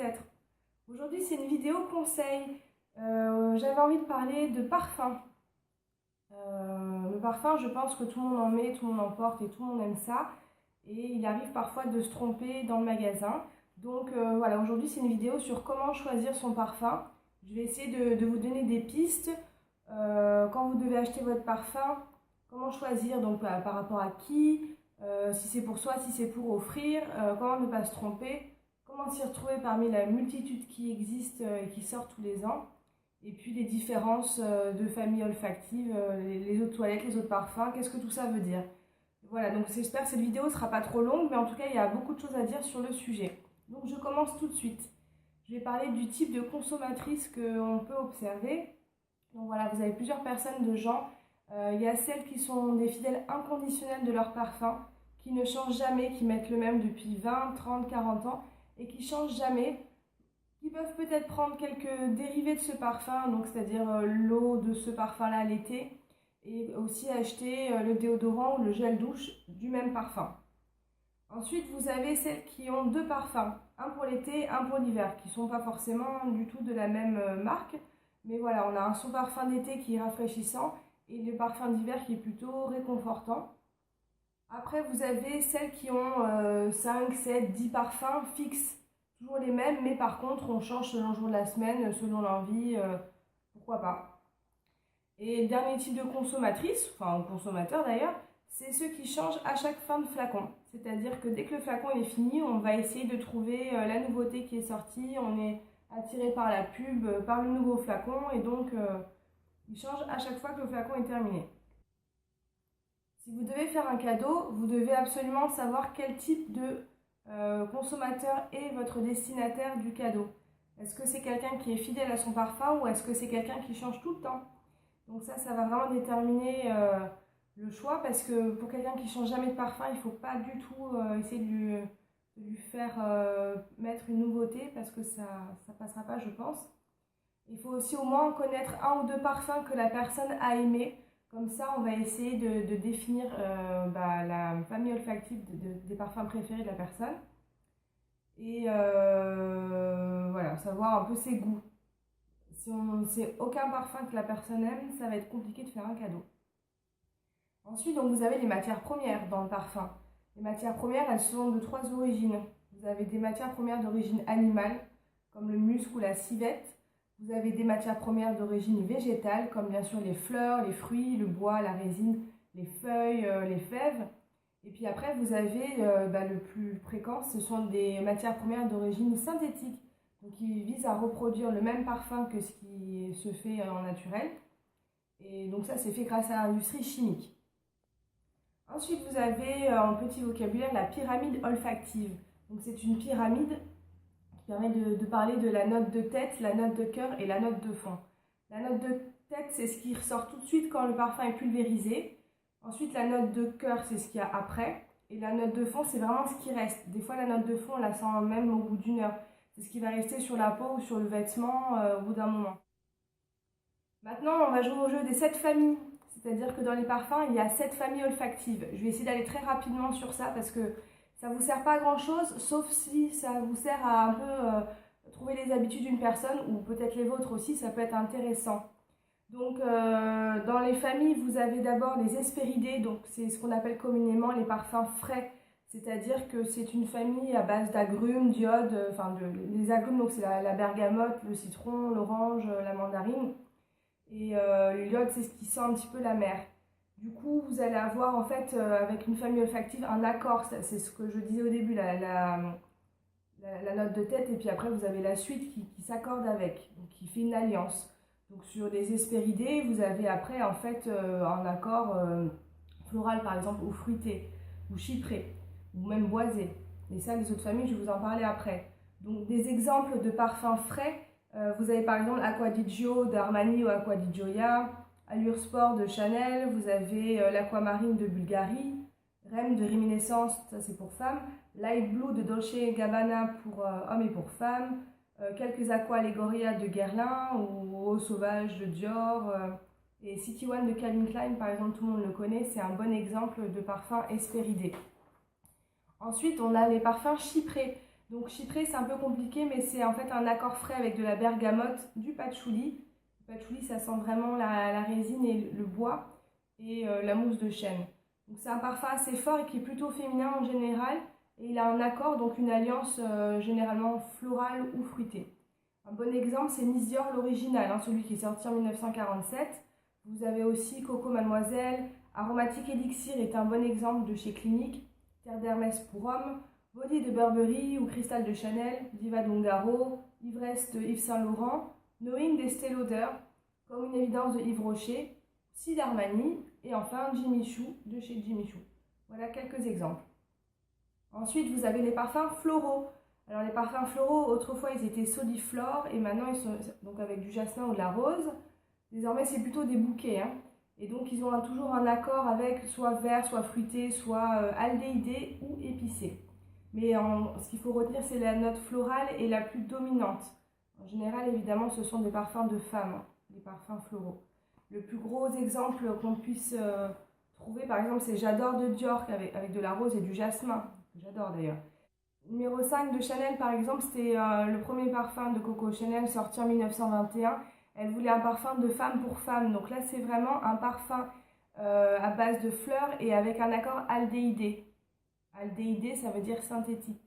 peut-être. Aujourd'hui, c'est une vidéo conseil. J'avais envie de parler de parfum. Le parfum, je pense que tout le monde en met, tout le monde en porte et tout le monde aime ça. Et il arrive parfois de se tromper dans le magasin. Donc voilà, aujourd'hui, c'est une vidéo sur comment choisir son parfum. Je vais essayer de vous donner des pistes. Quand vous devez acheter votre parfum, comment choisir, donc par rapport à qui, si c'est pour soi, si c'est pour offrir, comment ne pas se tromper, comment s'y retrouver parmi la multitude qui existe et qui sort tous les ans, et puis les différences de famille olfactive, les autres toilettes, les autres parfums, qu'est-ce que tout ça veut dire. Voilà, donc j'espère que cette vidéo ne sera pas trop longue, mais en tout cas il y a beaucoup de choses à dire sur le sujet. Donc je commence tout de suite. Je vais parler du type de consommatrice qu'on peut observer. Donc voilà, vous avez plusieurs personnes de gens. Il y a celles qui sont des fidèles inconditionnels de leur parfum, qui ne changent jamais, qui mettent le même depuis 20, 30, 40 ans et qui ne changent jamais, qui peuvent peut-être prendre quelques dérivés de ce parfum, donc c'est-à-dire l'eau de ce parfum-là l'été, et aussi acheter le déodorant ou le gel douche du même parfum. Ensuite, vous avez celles qui ont deux parfums, un pour l'été, un pour l'hiver, qui ne sont pas forcément du tout de la même marque. Mais voilà, on a son parfum d'été qui est rafraîchissant et le parfum d'hiver qui est plutôt réconfortant. Après, vous avez celles qui ont 5, 7, 10 parfums fixes, toujours les mêmes, mais par contre, on change selon le jour de la semaine, selon l'envie, pourquoi pas. Et dernier type de consommatrice, enfin consommateur d'ailleurs, c'est ceux qui changent à chaque fin de flacon. C'est-à-dire que dès que le flacon est fini, on va essayer de trouver la nouveauté qui est sortie, on est attiré par la pub, par le nouveau flacon, et donc il change à chaque fois que le flacon est terminé. Si vous devez faire un cadeau, vous devez absolument savoir quel type de consommateur est votre destinataire du cadeau. Est-ce que c'est quelqu'un qui est fidèle à son parfum ou est-ce que c'est quelqu'un qui change tout le temps? Donc ça va vraiment déterminer le choix, parce que pour quelqu'un qui change jamais de parfum, il ne faut pas du tout essayer de lui faire mettre une nouveauté, parce que ça ne passera pas, je pense. Il faut aussi au moins connaître un ou deux parfums que la personne a aimé. Comme ça, on va essayer de définir la famille olfactive des parfums préférés de la personne. Et voilà, savoir un peu ses goûts. Si on ne sait aucun parfum que la personne aime, ça va être compliqué de faire un cadeau. Ensuite, donc, vous avez les matières premières dans le parfum. Les matières premières, elles sont de trois origines. Vous avez des matières premières d'origine animale, comme le musc ou la civette. Vous avez des matières premières d'origine végétale, comme bien sûr les fleurs, les fruits, le bois, la résine, les feuilles, les fèves. Et puis après, vous avez le plus fréquent, ce sont des matières premières d'origine synthétique, donc qui visent à reproduire le même parfum que ce qui se fait en naturel. Et donc ça, c'est fait grâce à l'industrie chimique. Ensuite, vous avez en petit vocabulaire la pyramide olfactive. Donc c'est une pyramide qui permet de parler de la note de tête, la note de cœur et la note de fond. La note de tête, c'est ce qui ressort tout de suite quand le parfum est pulvérisé. Ensuite, la note de cœur, c'est ce qu'il y a après. Et la note de fond, c'est vraiment ce qui reste. Des fois, la note de fond, on la sent même au bout d'une heure. C'est ce qui va rester sur la peau ou sur le vêtement au bout d'un moment. Maintenant, on va jouer au jeu des 7 familles. C'est-à-dire que dans les parfums, il y a 7 familles olfactives. Je vais essayer d'aller très rapidement sur ça parce que ça ne vous sert pas à grand-chose, sauf si ça vous sert à un peu trouver les habitudes d'une personne, ou peut-être les vôtres aussi, ça peut être intéressant. Donc, dans les familles, vous avez d'abord les hespéridés, donc c'est ce qu'on appelle communément les parfums frais. C'est-à-dire que c'est une famille à base d'agrumes, d'iode, les agrumes, donc c'est la bergamote, le citron, l'orange, la mandarine. Et l'iode, c'est ce qui sent un petit peu la mer. Du coup, vous allez avoir en fait, avec une famille olfactive, un accord. C'est ce que je disais au début, la note de tête. Et puis après, vous avez la suite qui s'accorde avec, donc qui fait une alliance. Donc sur les hespéridés, vous avez après en fait un accord floral par exemple, ou fruité, ou chypré, ou même boisé. Et ça, les autres familles, je vais vous en parler après. Donc des exemples de parfums frais. Vous avez par exemple Acqua di Gio d'Armani ou Acqua di Gioia, Allure Sport de Chanel, vous avez l'Aquamarine de Bulgari, Rem de Réminiscence, ça c'est pour femmes, Light Blue de Dolce & Gabbana pour hommes et pour femmes, quelques Aqua Allegoria de Guerlain ou Eau Sauvage de Dior, et City One de Calvin Klein par exemple, tout le monde le connaît, c'est un bon exemple de parfum hespéridé. Ensuite, on a les parfums chyprés. Donc chypré, c'est un peu compliqué, mais c'est en fait un accord frais avec de la bergamote, du patchouli. Le patchouli, ça sent vraiment la résine et le bois, et la mousse de chêne. Donc c'est un parfum assez fort et qui est plutôt féminin en général. Et il a un accord, donc une alliance généralement florale ou fruitée. Un bon exemple, c'est Miss Dior l'original, celui qui est sorti en 1947. Vous avez aussi Coco Mademoiselle. Aromatique Elixir est un bon exemple de chez Clinique. Terre d'Hermès pour homme. Body de Burberry ou Cristal de Chanel. Diva d'Ungaro. Ivresse de Yves Saint Laurent. Knowing d'Estée Lauder. Comme une évidence de Yves Rocher. Si d'Armani. Et enfin Jimmy Choo de chez Jimmy Choo. Voilà quelques exemples. Ensuite, vous avez les parfums floraux. Alors les parfums floraux, autrefois ils étaient soliflores et maintenant ils sont donc avec du jasmin ou de la rose. Désormais c'est plutôt des bouquets. Et donc ils ont toujours un accord avec soit vert, soit fruité, soit aldéhyde ou épicé. Mais ce qu'il faut retenir, c'est la note florale est la plus dominante. En général, évidemment, ce sont des parfums de femmes, les parfums floraux. Le plus gros exemple qu'on puisse trouver, par exemple, c'est J'adore de Dior avec de la rose et du jasmin. J'adore d'ailleurs. Numéro 5 de Chanel, par exemple, c'était le premier parfum de Coco Chanel sorti en 1921. Elle voulait un parfum de femme pour femme. Donc là, c'est vraiment un parfum à base de fleurs et avec un accord aldéhyde. Aldéhyde, ça veut dire synthétique.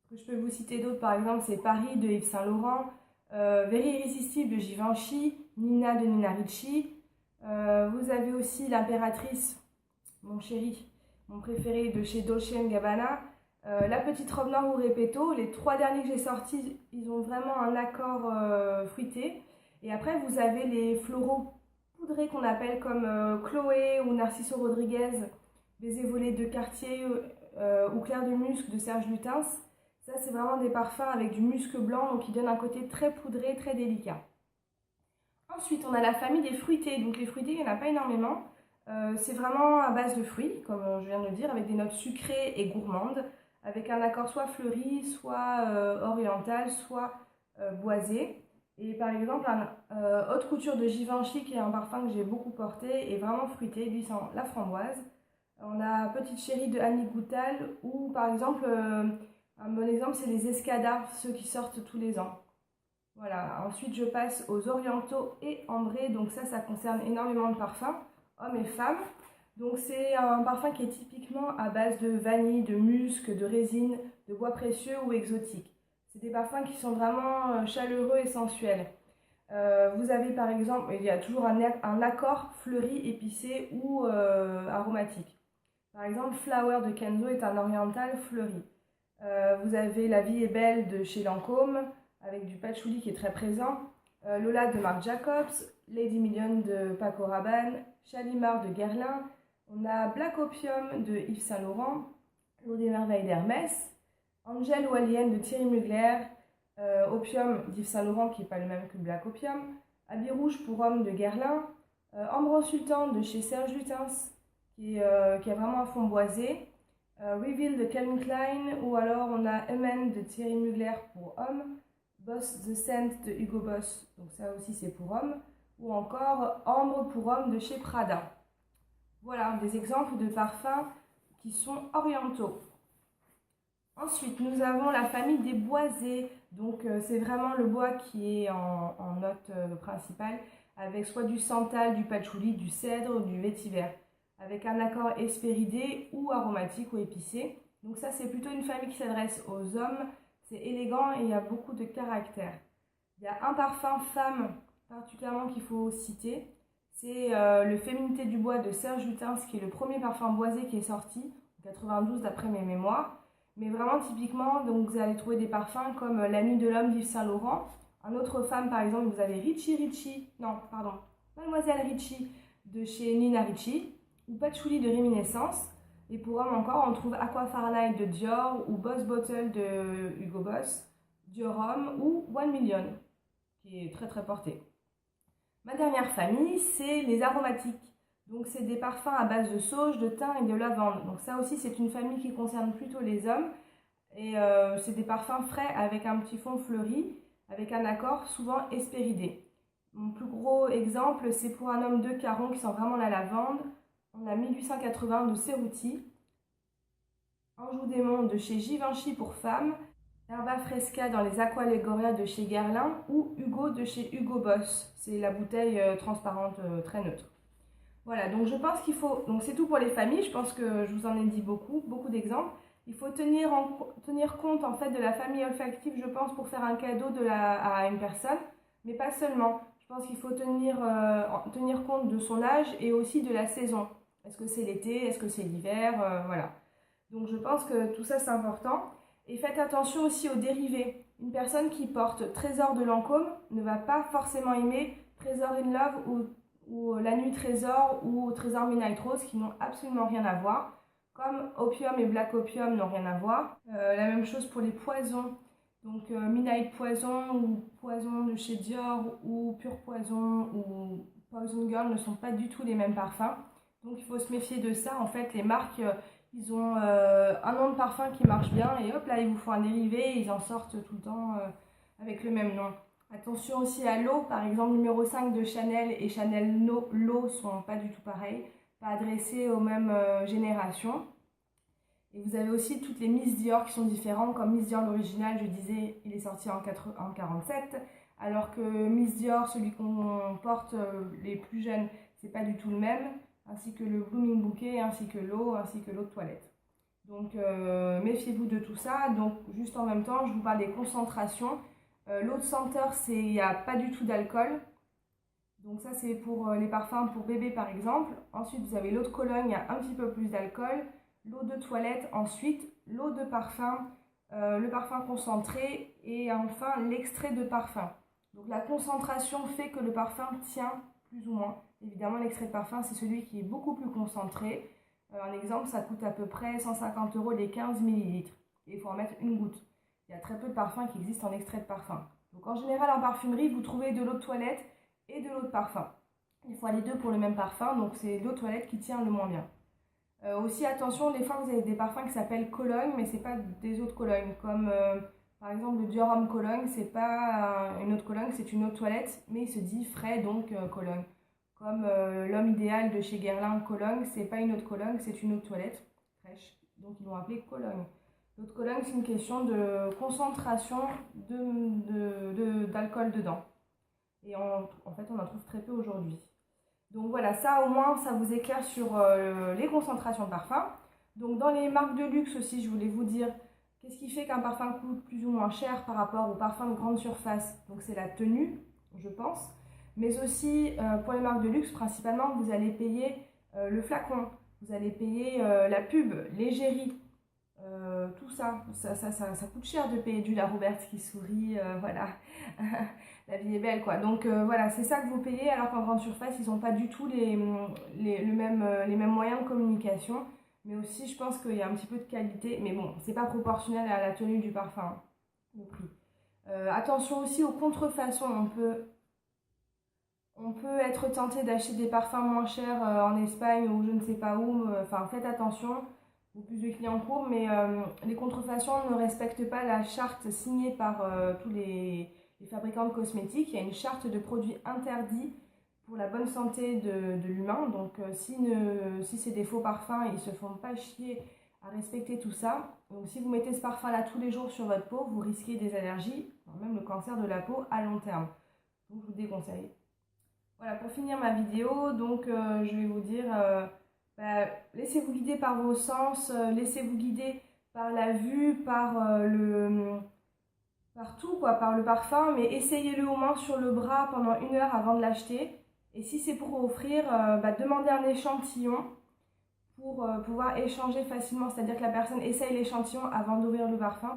Ce que je peux vous citer d'autres, par exemple, c'est Paris de Yves Saint Laurent, Very Irrésistible de Givenchy, Nina de Nina Ricci. Vous avez aussi L'Impératrice, mon chéri, mon préféré de chez Dolce & Gabbana. La Petite Robe Noire ou Repetto, les 3 derniers que j'ai sortis, ils ont vraiment un accord fruité. Et après, vous avez les floraux poudrés qu'on appelle comme Chloé ou Narciso Rodriguez, Baiser volé de Cartier ou Clair de Musc de Serge Lutens. Ça, c'est vraiment des parfums avec du musc blanc, donc qui donnent un côté très poudré, très délicat. Ensuite, on a la famille des fruités. Donc les fruités, il n'y en a pas énormément. C'est vraiment à base de fruits, comme je viens de le dire, avec des notes sucrées et gourmandes, avec un accord soit fleuri, soit oriental, soit boisé. Et par exemple, Haute Couture de Givenchy, qui est un parfum que j'ai beaucoup porté, est vraiment fruité, lui sent la framboise. On a Petite Chérie de Annie Goutal, ou par exemple, un bon exemple, c'est les Escadars, ceux qui sortent tous les ans. Voilà, ensuite je passe aux orientaux et ambrés, donc ça concerne énormément de parfums, hommes et femmes. Donc c'est un parfum qui est typiquement à base de vanille, de musc, de résine, de bois précieux ou exotique. C'est des parfums qui sont vraiment chaleureux et sensuels. Vous avez par exemple, il y a toujours un accord fleuri, épicé ou aromatique. Par exemple, Flower de Kenzo est un oriental fleuri. Vous avez La Vie est belle de chez Lancôme, avec du patchouli qui est très présent. Lola de Marc Jacobs, Lady Million de Paco Rabanne, Chalimar de Guerlain. On a Black Opium de Yves Saint Laurent, L'eau des merveilles d'Hermès, Angel ou Alien de Thierry Mugler, Opium d'Yves Saint Laurent qui n'est pas le même que Black Opium, Habit rouge pour homme de Guerlain, Ambre Sultan de chez Serge Lutens qui a vraiment un fond boisé, Reveal de Calvin Klein, ou alors on a Amen de Thierry Mugler pour homme, Boss the Scent de Hugo Boss, donc ça aussi c'est pour homme, ou encore Ambre pour homme de chez Prada. Voilà des exemples de parfums qui sont orientaux. Ensuite, nous avons la famille des boisés. Donc, c'est vraiment le bois qui est en note principale, avec soit du santal, du patchouli, du cèdre, du vétiver, avec un accord hespéridé ou aromatique ou épicé. Donc ça, c'est plutôt une famille qui s'adresse aux hommes. C'est élégant et il y a beaucoup de caractère. Il y a un parfum femme particulièrement qu'il faut citer. C'est le Féminité du bois de Serge Lutens, qui est le premier parfum boisé qui est sorti, en 92 d'après mes mémoires. Mais vraiment typiquement, donc vous allez trouver des parfums comme La Nuit de l'homme d'Yves Saint Laurent. Un autre femme, par exemple, vous avez Mademoiselle Ricci de chez Nina Ricci, ou Patchouli de Réminiscence. Et pour homme encore, on trouve Aqua Fahrenheit de Dior, ou Boss Bottle de Hugo Boss, Dior Homme, ou One Million, qui est très très porté. Ma dernière famille, c'est les aromatiques. Donc c'est des parfums à base de sauge, de thym et de lavande. Donc ça aussi c'est une famille qui concerne plutôt les hommes. Et c'est des parfums frais avec un petit fond fleuri, avec un accord souvent hespéridé. Mon plus gros exemple, c'est pour un homme de Caron qui sent vraiment la lavande. On a 1880 de Cerruti. Anjou Démon de chez Givenchy pour femmes, Herba Fresca dans les Aqualegoria de chez Guerlain ou Hugo de chez Hugo Boss. C'est la bouteille transparente très neutre. Voilà, donc je pense qu'il faut, donc c'est tout pour les familles, je pense que je vous en ai dit beaucoup d'exemples. Il faut tenir compte en fait de la famille olfactive, je pense, pour faire un cadeau à une personne, mais pas seulement. Je pense qu'il faut tenir compte de son âge et aussi de la saison. Est-ce que c'est l'été, est-ce que c'est l'hiver, voilà. Donc je pense que tout ça c'est important. Et faites attention aussi aux dérivés. Une personne qui porte Trésor de Lancôme ne va pas forcément aimer Trésor in Love ou La Nuit Trésor ou Trésor Midnight Rose qui n'ont absolument rien à voir. Comme Opium et Black Opium n'ont rien à voir. La même chose pour les poisons. Donc Midnight Poison ou Poison de chez Dior ou Pure Poison ou Poison Girl ne sont pas du tout les mêmes parfums. Donc il faut se méfier de ça. En fait, les marques, ils ont un nom de parfum qui marche bien et hop là, ils vous font un dérivé et ils en sortent tout le temps avec le même nom. Attention aussi à l'eau, par exemple numéro 5 de Chanel et Chanel l'eau sont pas du tout pareils, pas adressés aux mêmes générations. Et vous avez aussi toutes les Miss Dior qui sont différentes, comme Miss Dior l'original, je disais, il est sorti en 47, alors que Miss Dior, celui qu'on porte les plus jeunes, c'est pas du tout le même, ainsi que le Blooming Bouquet, ainsi que l'eau de toilette. Donc méfiez-vous de tout ça. Donc juste en même temps, je vous parle des concentrations. L'eau de senteur, il n'y a pas du tout d'alcool. Donc ça c'est pour les parfums pour bébé par exemple. Ensuite vous avez l'eau de Cologne, il y a un petit peu plus d'alcool. L'eau de toilette ensuite, l'eau de parfum, le parfum concentré et enfin l'extrait de parfum. Donc la concentration fait que le parfum tient plus ou moins. Évidemment l'extrait de parfum c'est celui qui est beaucoup plus concentré. Un exemple, ça coûte à peu près 150 € les 15 ml. Et il faut en mettre une goutte. Il y a très peu de parfums qui existent en extrait de parfum. Donc en général en parfumerie, vous trouvez de l'eau de toilette et de l'eau de parfum. Il faut aller deux pour le même parfum, donc c'est l'eau de toilette qui tient le moins bien. Aussi attention, des fois vous avez des parfums qui s'appellent Cologne, mais c'est pas des eaux de Cologne. Comme par exemple le Dior Homme Cologne, c'est pas une eau de Cologne, c'est une eau de toilette, mais il se dit frais, donc Cologne. Comme l'homme idéal de chez Guerlain Cologne, c'est pas une eau de Cologne, c'est une eau de toilette fraîche. Donc ils l'ont appelé Cologne. L'eau de Cologne, c'est une question de concentration d'alcool dedans. Et en fait, on en trouve très peu aujourd'hui. Donc voilà, ça au moins, ça vous éclaire sur les concentrations de parfum. Donc dans les marques de luxe aussi, je voulais vous dire, qu'est-ce qui fait qu'un parfum coûte plus ou moins cher par rapport aux parfums de grande surface? Donc c'est la tenue, je pense. Mais aussi, pour les marques de luxe, principalement, vous allez payer le flacon, vous allez payer la pub, l'égérie, tout ça. Ça coûte cher de payer du La Roberts qui sourit, voilà. La vie est belle, quoi. Donc voilà, c'est ça que vous payez, alors qu'en grande surface, ils n'ont pas du tout les mêmes moyens de communication. Mais aussi, je pense qu'il y a un petit peu de qualité. Mais bon, c'est pas proportionnel à la tenue du parfum, le prix. Attention aussi aux contrefaçons. On peut être tenté d'acheter des parfums moins chers en Espagne ou je ne sais pas où. Enfin, faites attention, ou plus de clients courent, mais les contrefaçons ne respectent pas la charte signée par tous les fabricants de cosmétiques. Il y a une charte de produits interdits pour la bonne santé de l'humain. Donc, si c'est des faux parfums, ils ne se font pas chier à respecter tout ça. Donc, si vous mettez ce parfum-là tous les jours sur votre peau, vous risquez des allergies, voire même le cancer de la peau à long terme. Donc, je vous déconseille. Voilà, pour finir ma vidéo, donc je vais vous dire, laissez-vous guider par vos sens, laissez-vous guider par la vue, par tout, quoi, par le parfum, mais essayez-le au moins sur le bras pendant 1 heure avant de l'acheter. Et si c'est pour offrir, demandez un échantillon pour pouvoir échanger facilement, c'est-à-dire que la personne essaye l'échantillon avant d'ouvrir le parfum.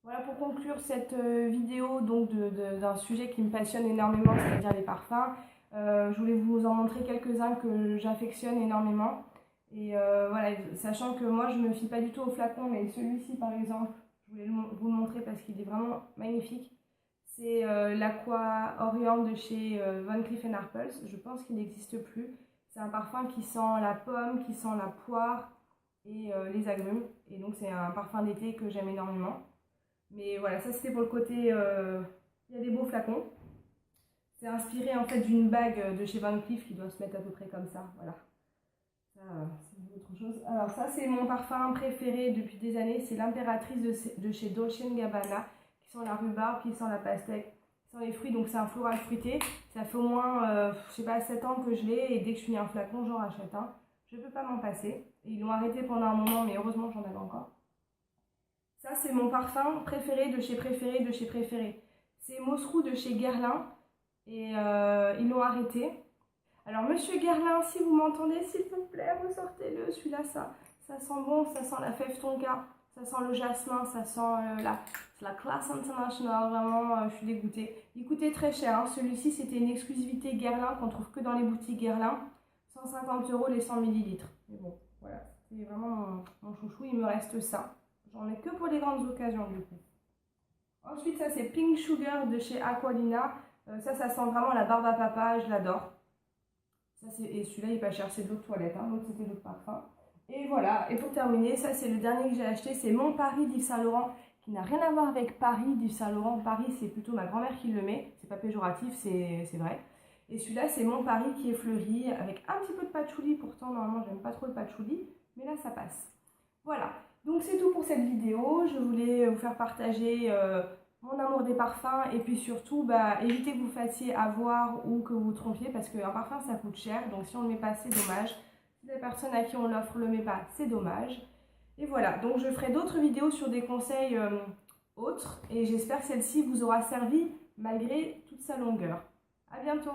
Voilà pour conclure cette vidéo donc d'un sujet qui me passionne énormément, c'est-à-dire les parfums. Je voulais vous en montrer quelques-uns que j'affectionne énormément. Et voilà, sachant que moi je ne me fie pas du tout au flacon, mais celui-ci par exemple, je voulais vous le montrer parce qu'il est vraiment magnifique. C'est l'Aqua Orient de chez Van Cleef & Arpels. Je pense qu'il n'existe plus. C'est un parfum qui sent la pomme, qui sent la poire et les agrumes. Et donc c'est un parfum d'été que j'aime énormément. Mais voilà, ça c'était pour le côté, il y a des beaux flacons. C'est inspiré en fait d'une bague de chez Van Cleef qui doit se mettre à peu près comme ça, voilà. Ça, si vous autre chose. Alors ça c'est mon parfum préféré depuis des années, c'est l'impératrice de chez Dolce & Gabbana, qui sent la rhubarbe, qui sent la pastèque, qui sent les fruits, donc c'est un floral fruité. Ça fait au moins, je sais pas, 7 ans que je l'ai, et dès que je finis un flacon, j'en rachète un. Je ne peux pas m'en passer. Et ils l'ont arrêté pendant un moment, mais heureusement j'en avais encore. Ça c'est mon parfum préféré de chez Préféré de chez Préféré. C'est Mosrou de chez Guerlain, et ils l'ont arrêté. Alors, monsieur Guerlain, si vous m'entendez, s'il vous plaît, ressortez-le. Celui-là, ça sent bon, ça sent la fève tonka, ça sent le jasmin, ça sent la classe internationale. Vraiment, je suis dégoûtée. Il coûtait très cher, hein. Celui-ci, c'était une exclusivité Guerlain qu'on trouve que dans les boutiques Guerlain. 150 € les 100 ml. Mais bon, voilà, c'est vraiment mon chouchou. Il me reste ça. J'en ai que pour les grandes occasions, du coup. Ensuite, ça, c'est Pink Sugar de chez Aqualina. Ça sent vraiment la barbe à papa, je l'adore. Et celui-là il est pas cher, c'est de l'eau de toilette, hein. L'autre c'était de l'eau de parfum. Et voilà, et pour terminer, ça c'est le dernier que j'ai acheté, c'est Mon Paris d'Yves Saint Laurent, qui n'a rien à voir avec Paris d'Yves Saint Laurent. Paris c'est plutôt ma grand-mère qui le met, c'est pas péjoratif, c'est vrai. Et celui-là c'est Mon Paris qui est fleuri, avec un petit peu de patchouli, pourtant normalement j'aime pas trop le patchouli, mais là ça passe. Voilà, donc c'est tout pour cette vidéo, je voulais vous faire partager mon amour des parfums, et puis surtout évitez que vous fassiez avoir ou que vous vous trompiez, parce qu'un parfum ça coûte cher, donc si on ne le met pas c'est dommage. Si la personne à qui on l'offre ne le met pas, c'est dommage. Et voilà, donc je ferai d'autres vidéos sur des conseils autres, et j'espère que celle-ci vous aura servi malgré toute sa longueur. À bientôt.